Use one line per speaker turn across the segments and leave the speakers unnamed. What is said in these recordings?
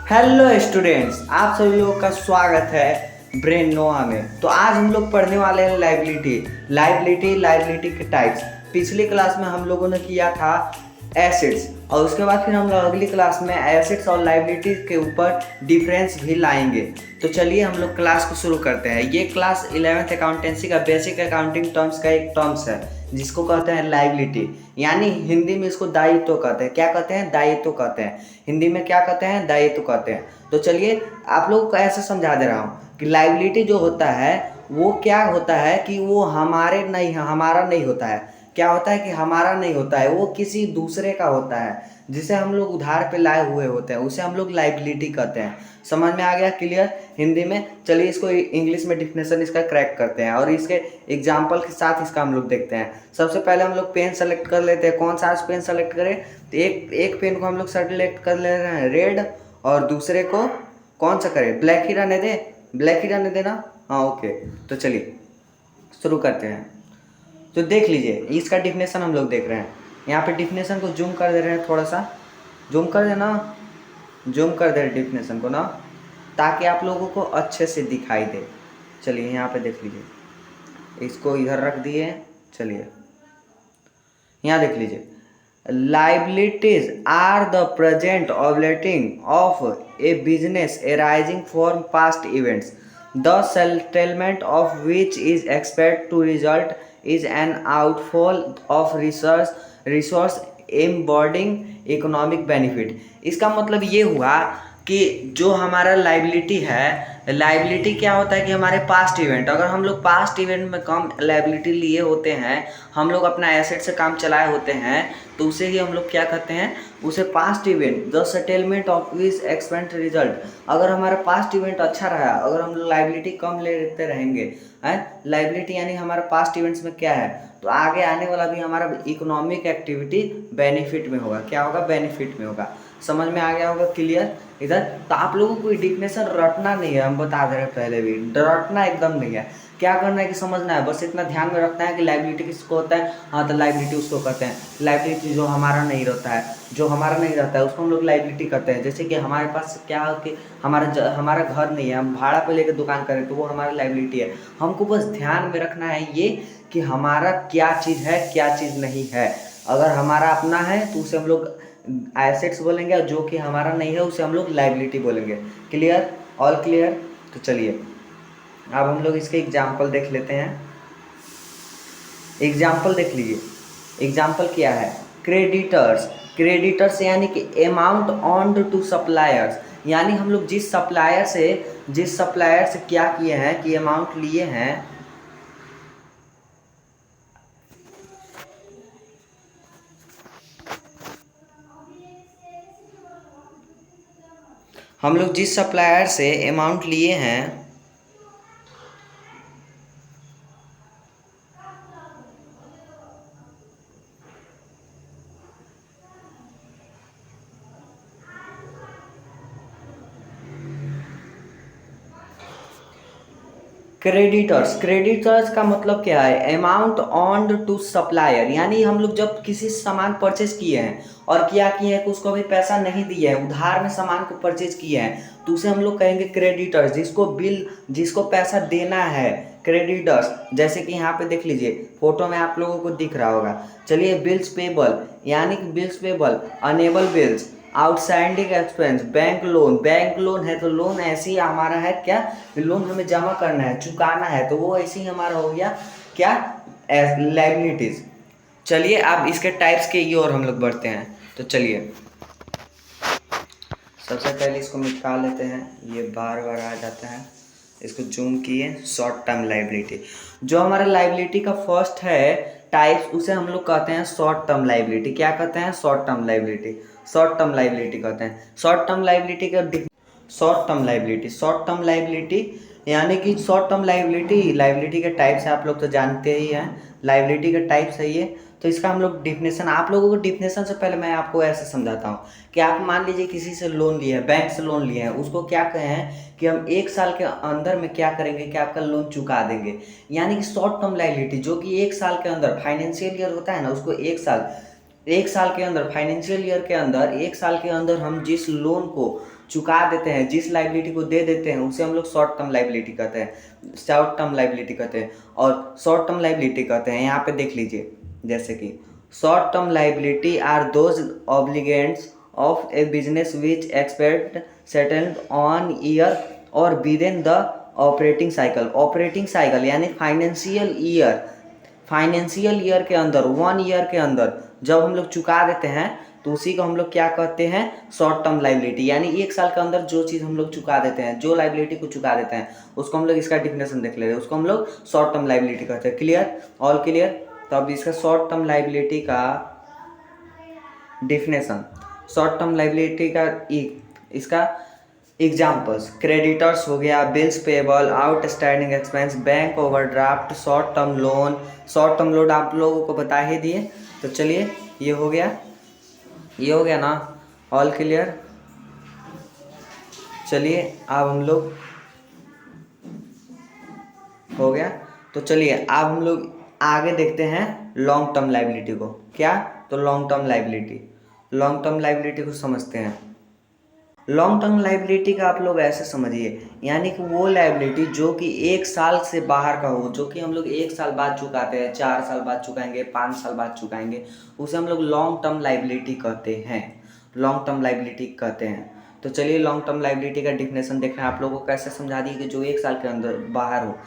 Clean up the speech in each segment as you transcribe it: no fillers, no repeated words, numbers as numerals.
Hello students, आप सभी लोगों का स्वागत है ब्रेन नोआ में। तो आज हम लोग पढ़ने वाले हैं लाइबिलिटी के टाइप्स। पिछली क्लास में हम लोगों ने किया था एसेट्स, और उसके बाद फिर हम लोग अगली क्लास में एसेट्स और लाइबिलिटी के ऊपर डिफरेंस भी लाएंगे। तो चलिए हम लोग क्लास को शुरू करते हैं। ये क्लास 11th अकाउंटेंसी का बेसिक अकाउंटिंग टर्म्स का एक टर्म्स है जिसको कहते हैं लाइबिलिटी, यानी हिंदी में इसको दायित्व कहते हैं। क्या कहते हैं? दायित्व कहते हैं। हिंदी में क्या कहते हैं? दायित्व कहते हैं। तो चलिए आप लोगों को ऐसे समझा दे रहा हूँ कि लाइबिलिटी जो होता है वो क्या होता है कि वो हमारा नहीं होता है। क्या होता है कि हमारा नहीं होता है, वो किसी दूसरे का होता है जिसे हम लोग उधार पे लाए हुए होते हैं, उसे हम लोग लाइबिलिटी कहते हैं। समझ में आ गया? क्लियर हिंदी में। चलिए इसको इंग्लिश में डिफिनेशन इसका क्रैक करते हैं और इसके एग्जाम्पल के साथ इसका हम लोग देखते हैं। सबसे पहले हम लोग पेन सेलेक्ट कर लेते हैं। कौन सा पेन सेलेक्ट करें? तो एक पेन को हम लोग सेलेक्ट कर ले रहे हैं रेड, और दूसरे को कौन सा करें? ब्लैक ही रहने दे, ब्लैक ही रहने देना। हाँ ओके, तो चलिए शुरू करते हैं। तो देख लीजिए इसका डिफिनेशन हम लोग देख रहे हैं। यहाँ पे डिफिनेशन को जूम कर दे रहे हैं, थोड़ा सा जूम कर देना, जूम कर दे डिफिनेशन को ना, ताकि आप लोगों को अच्छे से दिखाई दे। चलिए यहाँ पे देख लीजिए, इसको इधर रख दिए। चलिए यहाँ देख लीजिए, liabilities are the present operating of a business arising from past events, the settlement of which is expected to result is an outflow of resource embodying economic benefit। इसका मतलब ये हुआ कि जो हमारा लाइबिलिटी है, लाइबिलिटी क्या होता है कि हमारे पास्ट इवेंट, अगर हम लोग पास्ट इवेंट में कम लाइबिलिटी लिए होते हैं, हम लोग अपना एसेट से काम चलाए होते हैं, तो उसे ही हम लोग क्या कहते हैं? उसे past event the settlement of which expected result. अगर हमारा पास्ट इवेंट अच्छा रहा, अगर हम लोग लाइबिलिटी कम लेते रहेंगे है, लाइबिलिटी यानी हमारा पास्ट इवेंट्स में क्या है, तो आगे आने वाला भी हमारा इकोनॉमिक एक्टिविटी बेनिफिट में होगा। क्या होगा? बेनिफिट में होगा। समझ में आ गया होगा? क्लियर इधर। तो आप लोगों को डिफिनेशन रटना नहीं है, हम बता दे रहे हैं पहले भी, रटना एकदम नहीं है। क्या करना है कि समझना है, बस इतना ध्यान में रखना है कि लाइबिलिटी किसको होता है। हाँ, तो लाइबिलिटी उसको कहते हैं, लाइबिलिटी जो हमारा नहीं रहता है, जो हमारा नहीं रहता है उसको हम लोग लाइबिलिटी कहते हैं। जैसे कि हमारे पास क्या है कि हमारा घर नहीं है, हम भाड़ा पे लेकर दुकान करें तो वो हमारी लाइबिलिटी है। हमको बस ध्यान में रखना है ये कि हमारा क्या चीज़ है, क्या चीज़ नहीं है। अगर हमारा अपना है तो उसे हम लोग एसेट्स बोलेंगे, और जो कि हमारा नहीं है उसे हम लोग लाइबिलिटी बोलेंगे। क्लियर? All clear? तो चलिए अब हम लोग इसके एग्जाम्पल देख लेते हैं। एग्जाम्पल देख लीजिए। एग्जाम्पल क्या है? क्रेडिटर्स। क्रेडिटर्स यानी कि अमाउंट ऑन्ड टू सप्लायर्स, यानी हम लोग जिस सप्लायर से क्या किए हैं कि अमाउंट लिए हैं, हम लोग जिस सप्लायर से अमाउंट लिए हैं क्रेडिटर्स का मतलब क्या है? अमाउंट ऑन्ड टू सप्लायर, यानी हम लोग जब किसी सामान परचेज किए हैं और क्या किए हैं कि उसको अभी पैसा नहीं दिए हैं, उधार में सामान को परचेज किए हैं, तो उसे हम लोग कहेंगे क्रेडिटर्स, जिसको पैसा देना है, क्रेडिटर्स। जैसे कि यहाँ पे देख लीजिए, फोटो में आप लोगों को दिख रहा होगा। चलिए बिल्स पेबल, यानी कि बिल्स पेबल, अनेबल bills, outstanding expense, bank loan है तो लोन ऐसे ही हमारा है, क्या लोन हमें जमा करना है, चुकाना है, तो वो ऐसे ही हमारा हो गया क्या? लाइबिलिटीज। चलिए अब इसके टाइप्स के ये और हम लोग बढ़ते हैं। तो चलिए सबसे पहले इसको निकाल लेते हैं, ये बार बार आ जाता है, इसको जूम किए। शॉर्ट टर्म लाइबिलिटी, जो हमारा लाइबिलिटी का फर्स्ट है टाइप्स, उसे हम लोग कहते हैं शॉर्ट टर्म लाइबिलिटी। क्या कहते हैं? Short term liability, short term liability कहते हैं। शॉर्ट टर्म लाइबिलिटी का शॉर्ट टर्म लाइबिलिटी यानी कि शॉर्ट टर्म लाइबिलिटी के टाइप्स आप लोग तो जानते ही हैं, लाइबिलिटी के टाइप्स है ये। तो इसका हम लोग डिफिनेशन, आप लोगों को डिफिनेशन से पहले मैं आपको ऐसे समझाता हूँ कि आप मान लीजिए किसी से लोन लिए है, बैंक से लोन लिए हैं, उसको क्या कहें कि हम 1 साल के अंदर में क्या करेंगे कि आपका लोन चुका देंगे, यानी कि शॉर्ट टर्म लाइबिलिटी, जो कि 1 साल के अंदर, फाइनेंशियल ईयर होता है ना, उसको 1 साल के अंदर, फाइनेंशियल ईयर के अंदर 1 साल के अंदर हम जिस लोन को चुका देते हैं, जिस लाइबिलिटी को दे देते हैं उसे हम लोग शॉर्ट टर्म लाइबिलिटी कहते हैं, शॉर्ट टर्म लाइबिलिटी कहते हैं। और शॉर्ट टर्म लाइबिलिटी कहते हैं, यहाँ पे देख लीजिए, जैसे कि short term liability are those obligations of a business which expect settled on year और within the operating cycle. Operating cycle यानी फाइनेंशियल ईयर के अंदर, 1 ईयर के अंदर जब हम लोग चुका देते हैं तो उसी को हम लोग क्या कहते हैं, शॉर्ट टर्म लाइबिलिटी। यानी 1 साल के अंदर जो चीज़ हम लोग चुका देते हैं, जो लाइबिलिटी को चुका देते हैं, उसको हम लोग, इसका डिफिनेशन देख ले रहे हैं, उसको हम लोग शॉर्ट टर्म लाइबिलिटी कहते हैं। Clear, all clear. तो अब इसका शॉर्ट टर्म लाइबिलिटी का डिफिनेशन, शॉर्ट टर्म लाइबिलिटी का इसका एग्जाम्पल्स, क्रेडिटर्स हो गया, bills payable, outstanding expense, bank overdraft, short term loan. Short term loan आप लोगों को बता ही दिए। तो चलिए ये हो गया ना, ऑल क्लियर। चलिए अब हम लोग हो गया, तो चलिए अब हम लोग आगे देखते हैं लॉन्ग टर्म लाइबिलिटी को। क्या, तो लॉन्ग टर्म लाइबिलिटी को समझते हैं। लॉन्ग टर्म लाइबिलिटी का आप लोग ऐसे समझिए, यानी कि वो लाइबिलिटी जो कि 1 साल से बाहर का हो, जो कि हम लोग 1 साल बाद चुकाते हैं, 4 साल बाद चुकाएंगे, 5 साल बाद चुकाएंगे, उसे हम लोग लॉन्ग टर्म लाइबिलिटी कहते हैं। तो चलिए लॉन्ग टर्म लाइबिलिटी का डिफिनेशन देखना है आप लोगों को, कैसे समझा दिए कि जो 1 साल के अंदर बाहर हो।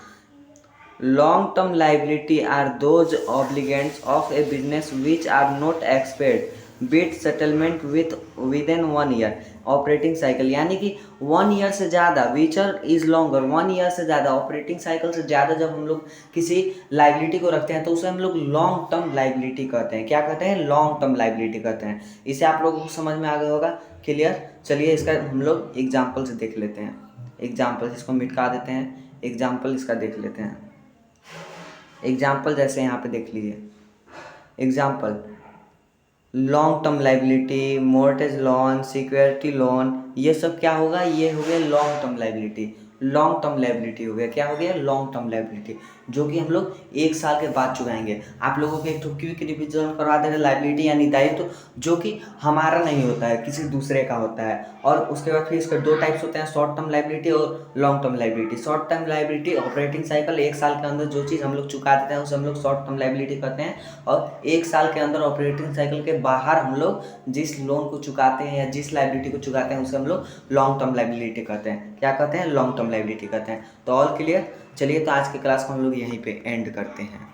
Long term liability are those obligations of a business which are not expect bit settlement within 1 year operating cycle. यानी कि 1 ईयर से ज़्यादा, विचर इज लॉन्गर, 1 ईयर से ज़्यादा, ऑपरेटिंग साइकिल से ज़्यादा जब हम लोग किसी लाइबिलिटी को रखते हैं तो उसे हम लोग लॉन्ग टर्म लाइबिलिटी कहते हैं। क्या कहते हैं, लॉन्ग टर्म लाइबिलिटी कहते हैं। इसे आप लोगों को समझ में आ गया होगा, क्लियर। चलिए इसका हम लोग एग्जाम्पल से देख लेते हैं। एग्जाम्पल, इसको मिटा देते हैं, एग्जाम्पल इसका देख लेते हैं। एग्जाम्पल जैसे यहाँ पे देख लीजिए, example long term liability, मोर्टेज loan, security loan, ये सब क्या होगा, ये हो गया long term liability. Long term liability हो गया, क्या हो गया, लॉन्ग टर्म लाइबिलिटी, जो कि हम लोग 1 साल के बाद चुकाएंगे। आप लोगों को एक तो क्विक रिविजन करवा दे रहे, लाइबिलिटी यानी दायित्व जो कि हमारा नहीं होता है, किसी दूसरे का होता है। और उसके बाद फिर इसके 2 टाइप्स होते हैं, शॉर्ट टर्म लाइबिलिटी और long term liability. Short term liability operating cycle, 1 साल के अंदर जो चीज़ हम लोग चुका देते हैं उसे हम लोग शॉर्ट टर्म लाइबिलिटी कहते हैं। और 1 साल के अंदर ऑपरेटिंग साइकिल के बाहर हम लोग जिस लोन को चुकाते हैं या जिस लाइबिलिटी को चुकाते हैं उसे हम लोग लॉन्ग टर्म लाइबिलिटी कहते हैं। क्या कहते हैं, लॉन्ग टर्म लाइबिलिटी कहते हैं। तो ऑल क्लियर। चलिए तो आज की क्लास को हम लोग यहीं पे एंड करते हैं।